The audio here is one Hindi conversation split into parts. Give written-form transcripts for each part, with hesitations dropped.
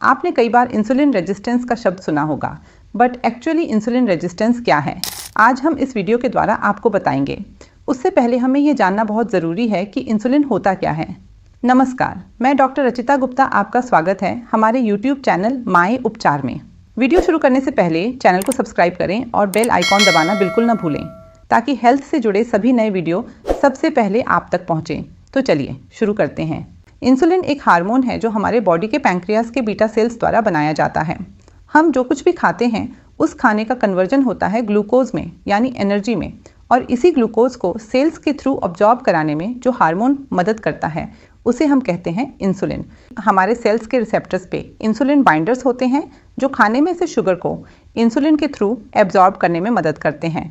आपने कई बार इंसुलिन रेजिस्टेंस का शब्द सुना होगा, बट एक्चुअली इंसुलिन रेजिस्टेंस क्या है, आज हम इस वीडियो के द्वारा आपको बताएंगे। उससे पहले हमें ये जानना बहुत ज़रूरी है कि इंसुलिन होता क्या है। नमस्कार, मैं डॉक्टर रचिता गुप्ता, आपका स्वागत है हमारे यूट्यूब चैनल माय उपचार में। वीडियो शुरू करने से पहले चैनल को सब्सक्राइब करें और बेल आइकॉन दबाना बिल्कुल न भूलें, ताकि हेल्थ से जुड़े सभी नए वीडियो सबसे पहले आप तक पहुँचें। तो चलिए शुरू करते हैं। इंसुलिन एक हार्मोन है जो हमारे बॉडी के पैंक्रियास के बीटा सेल्स द्वारा बनाया जाता है। हम जो कुछ भी खाते हैं उस खाने का कन्वर्जन होता है ग्लूकोज में, यानी एनर्जी में, और इसी ग्लूकोज को सेल्स के थ्रू ऑब्जॉर्ब कराने में जो हार्मोन मदद करता है उसे हम कहते हैं इंसुलिन। हमारे सेल्स के रिसेप्टर्स पे इंसुलिन बाइंडर्स होते हैं जो खाने में से शुगर को इंसुलिन के थ्रू एब्जॉर्ब करने में मदद करते हैं।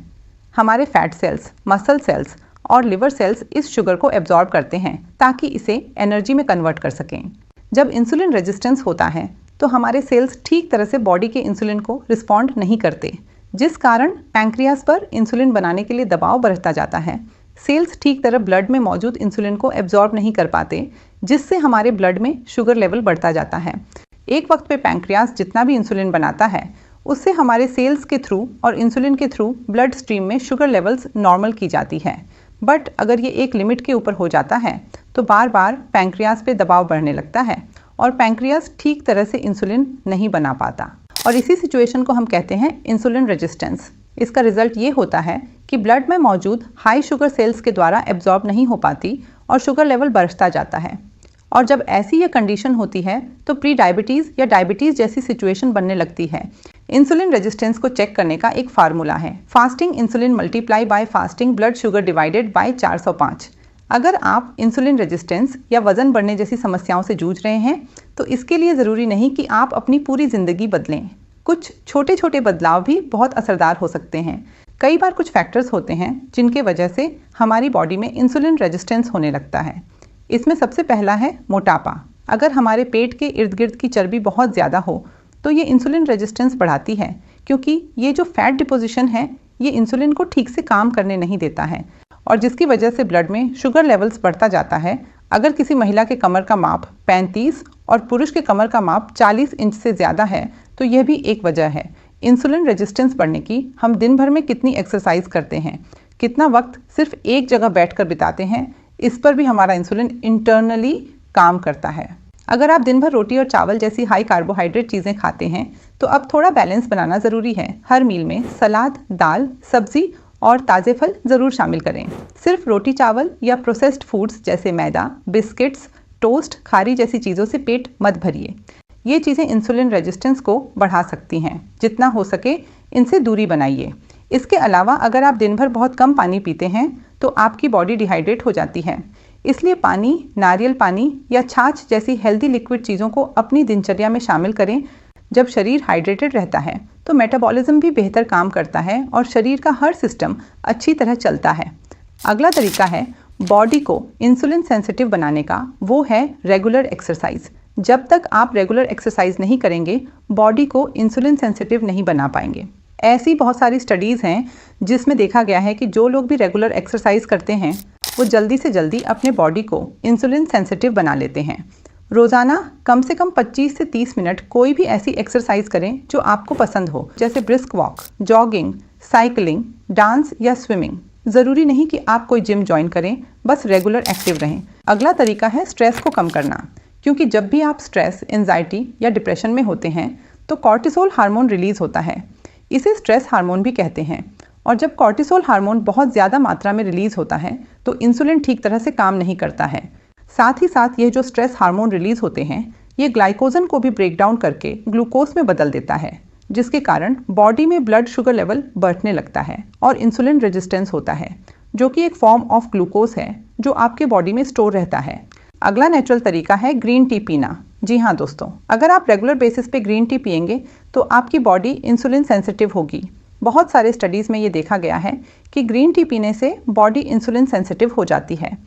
हमारे फैट सेल्स, मसल सेल्स और लिवर सेल्स इस शुगर को एब्जॉर्ब करते हैं ताकि इसे एनर्जी में कन्वर्ट कर सकें। जब इंसुलिन रेजिस्टेंस होता है तो हमारे सेल्स ठीक तरह से बॉडी के इंसुलिन को रिस्पॉन्ड नहीं करते, जिस कारण पैंक्रियास पर इंसुलिन बनाने के लिए दबाव बढ़ता जाता है। सेल्स ठीक तरह ब्लड में मौजूद इंसुलिन को एब्जॉर्ब नहीं कर पाते, जिससे हमारे ब्लड में शुगर लेवल बढ़ता जाता है। एक वक्त पे पैंक्रियास जितना भी इंसुलिन बनाता है उससे हमारे सेल्स के थ्रू और इंसुलिन के थ्रू ब्लड स्ट्रीम में शुगर लेवल्स नॉर्मल की जाती है। बट अगर ये एक लिमिट के ऊपर हो जाता है तो बार बार पैंक्रियास पे दबाव बढ़ने लगता है और पैंक्रियास ठीक तरह से इंसुलिन नहीं बना पाता, और इसी सिचुएशन को हम कहते हैं इंसुलिन रेजिस्टेंस। इसका रिजल्ट ये होता है कि ब्लड में मौजूद हाई शुगर सेल्स के द्वारा एब्जॉर्ब नहीं हो पाती और शुगर लेवल बढ़ता जाता है। और जब ऐसी ये कंडीशन होती है तो प्री डायबिटीज़ या डायबिटीज़ जैसी सिचुएशन बनने लगती है। इंसुलिन रेजिस्टेंस को चेक करने का एक फार्मूला है, fasting insulin multiply by fasting blood sugar divided by 405। अगर आप इंसुलिन रेजिस्टेंस या वज़न बढ़ने जैसी समस्याओं से जूझ रहे हैं तो इसके लिए ज़रूरी नहीं कि आप अपनी पूरी ज़िंदगी बदलें। कुछ छोटे छोटे बदलाव भी बहुत असरदार हो सकते हैं। कई बार कुछ फैक्टर्स होते हैं जिनके वजह से हमारी बॉडी में इंसुलिन रेजिस्टेंस होने लगता है। इसमें सबसे पहला है मोटापा। अगर हमारे पेट के इर्द गिर्द की चर्बी बहुत ज़्यादा हो तो ये इंसुलिन रेजिस्टेंस बढ़ाती है, क्योंकि ये जो फैट डिपोजिशन है ये इंसुलिन को ठीक से काम करने नहीं देता है और जिसकी वजह से ब्लड में शुगर लेवल्स बढ़ता जाता है। अगर किसी महिला के कमर का माप 35 और पुरुष के कमर का माप 40 इंच से ज़्यादा है तो यह भी एक वजह है इंसुलिन रेजिस्टेंस बढ़ने की। हम दिन भर में कितनी एक्सरसाइज करते हैं, कितना वक्त सिर्फ एक जगह बैठकर बिताते हैं, इस पर भी हमारा इंसुलिन इंटरनली काम करता है। अगर आप दिन भर रोटी और चावल जैसी हाई कार्बोहाइड्रेट चीज़ें खाते हैं तो अब थोड़ा बैलेंस बनाना ज़रूरी है। हर मील में सलाद, दाल, सब्जी और ताज़े फल ज़रूर शामिल करें। सिर्फ रोटी चावल या प्रोसेस्ड फूड्स जैसे मैदा, बिस्किट्स, टोस्ट, खारी जैसी चीज़ों से पेट मत भरिए। ये चीज़ें इंसुलिन रेजिस्टेंस को बढ़ा सकती हैं। जितना हो सके इनसे दूरी बनाइए। इसके अलावा अगर आप दिन भर बहुत कम पानी पीते हैं तो आपकी बॉडी डिहाइड्रेट हो जाती है। इसलिए पानी, नारियल पानी या छाछ जैसी हेल्दी लिक्विड चीज़ों को अपनी दिनचर्या में शामिल करें। जब शरीर हाइड्रेटेड रहता है तो मेटाबॉलिज्म भी बेहतर काम करता है और शरीर का हर सिस्टम अच्छी तरह चलता है। अगला तरीका है बॉडी को इंसुलिन सेंसिटिव बनाने का, वो है रेगुलर एक्सरसाइज। जब तक आप रेगुलर एक्सरसाइज नहीं करेंगे बॉडी को इंसुलिन सेंसिटिव नहीं बना पाएंगे। ऐसी बहुत सारी स्टडीज़ हैं जिसमें देखा गया है कि जो लोग भी रेगुलर एक्सरसाइज करते हैं वो जल्दी से जल्दी अपने बॉडी को इंसुलिन सेंसिटिव बना लेते हैं। रोज़ाना कम से कम 25 से 30 मिनट कोई भी ऐसी एक्सरसाइज करें जो आपको पसंद हो, जैसे brisk walk, jogging, cycling, dance या स्विमिंग। ज़रूरी नहीं कि आप कोई जिम ज्वाइन करें, बस रेगुलर एक्टिव रहें। अगला तरीका है स्ट्रेस को कम करना, क्योंकि जब भी आप स्ट्रेस, एंजाइटी या डिप्रेशन में होते हैं तो कॉर्टिसोल हार्मोन रिलीज होता है। इसे स्ट्रेस हार्मोन भी कहते हैं, और जब कॉर्टिसोल हार्मोन बहुत ज़्यादा मात्रा में रिलीज होता है तो इंसुलिन ठीक तरह से काम नहीं करता है। साथ ही साथ ये जो स्ट्रेस हार्मोन रिलीज होते हैं ये ग्लाइकोजन को भी ब्रेक डाउन करके ग्लूकोज में बदल देता है, जिसके कारण बॉडी में ब्लड शुगर लेवल बढ़ने लगता है और इंसुलिन रेजिस्टेंस होता है, जो कि एक फॉर्म ऑफ ग्लूकोज है जो आपके बॉडी में स्टोर रहता है। अगला नेचुरल तरीका है ग्रीन टी पीना। जी हाँ दोस्तों, अगर आप रेगुलर बेसिस पे ग्रीन टी पियेंगे तो आपकी बॉडी इंसुलिन सेंसिटिव होगी। बहुत सारे स्टडीज़ में ये देखा गया है कि ग्रीन टी पीने से बॉडी इंसुलिन सेंसिटिव हो जाती है।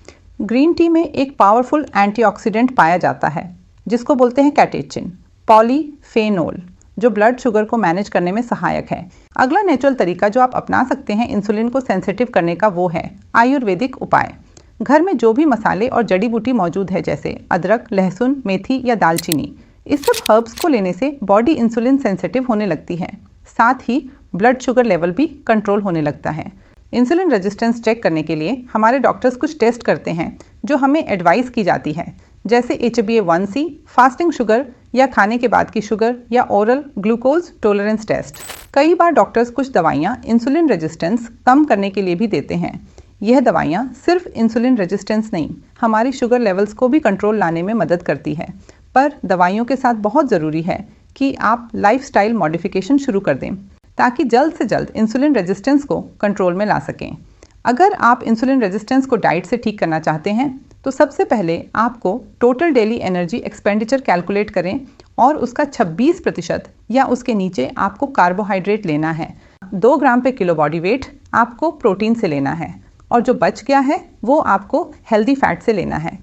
ग्रीन टी में एक पावरफुल एंटीऑक्सीडेंट पाया जाता है जिसको बोलते हैं कैटेचिन, पॉलीफेनोल, जो ब्लड शुगर को मैनेज करने में सहायक है। अगला नेचुरल तरीका जो आप अपना सकते हैं इंसुलिन को सेंसिटिव करने का वो है आयुर्वेदिक उपाय। घर में जो भी मसाले और जड़ी बूटी मौजूद है जैसे अदरक, लहसुन, मेथी या दालचीनी, इस सब हर्ब्स को लेने से बॉडी इंसुलिन सेंसिटिव होने लगती है, साथ ही ब्लड शुगर लेवल भी कंट्रोल होने लगता है। इंसुलिन रेजिस्टेंस चेक करने के लिए हमारे डॉक्टर्स कुछ टेस्ट करते हैं जो हमें एडवाइस की जाती है, जैसे HbA1c, फास्टिंग शुगर या खाने के बाद की शुगर या ओरल ग्लूकोज टॉलरेंस टेस्ट। कई बार डॉक्टर्स कुछ दवाइयाँ इंसुलिन रेजिस्टेंस कम करने के लिए भी देते हैं। यह दवाइयाँ सिर्फ इंसुलिन रेजिस्टेंस नहीं, हमारी शुगर लेवल्स को भी कंट्रोल लाने में मदद करती है। पर दवाइयों के साथ बहुत ज़रूरी है कि आप लाइफस्टाइल मॉडिफिकेशन शुरू कर दें ताकि जल्द से जल्द इंसुलिन रेजिस्टेंस को कंट्रोल में ला सकें। अगर आप इंसुलिन रेजिस्टेंस को डाइट से ठीक करना चाहते हैं तो सबसे पहले आपको total daily energy expenditure calculate करें और उसका 26% या उसके नीचे आपको कार्बोहाइड्रेट लेना है। 2 ग्राम पे किलो बॉडी वेट आपको प्रोटीन से लेना है और जो बच गया है वो आपको हेल्दी फैट से लेना है।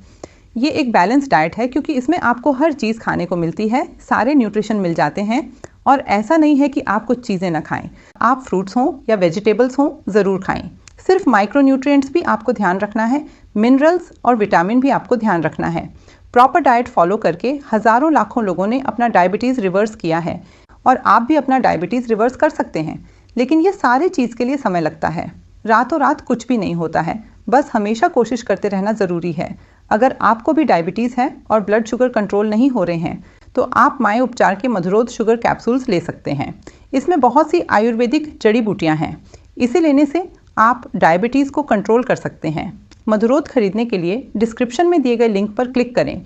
ये एक बैलेंस डाइट है क्योंकि इसमें आपको हर चीज़ खाने को मिलती है, सारे न्यूट्रिशन मिल जाते हैं और ऐसा नहीं है कि आप कुछ चीज़ें ना खाएं। आप फ्रूट्स हों या वेजिटेबल्स हों ज़रूर खाएं। सिर्फ माइक्रोन्यूट्रिएंट्स भी आपको ध्यान रखना है, मिनरल्स और विटामिन भी आपको ध्यान रखना है। प्रॉपर डाइट फॉलो करके हज़ारों लाखों लोगों ने अपना डायबिटीज़ रिवर्स किया है और आप भी अपना डायबिटीज़ रिवर्स कर सकते हैं। लेकिन ये सारी चीज़ के लिए समय लगता है, रातों रात कुछ भी नहीं होता है, बस हमेशा कोशिश करते रहना ज़रूरी है। अगर आपको भी डायबिटीज़ है और ब्लड शुगर कंट्रोल नहीं हो रहे हैं तो आप माय उपचार के मधुरोध शुगर कैप्सूल्स ले सकते हैं। इसमें बहुत सी आयुर्वेदिक जड़ी बूटियां हैं, इसे लेने से आप डायबिटीज़ को कंट्रोल कर सकते हैं। मधुरोध खरीदने के लिए डिस्क्रिप्शन में दिए गए लिंक पर क्लिक करें।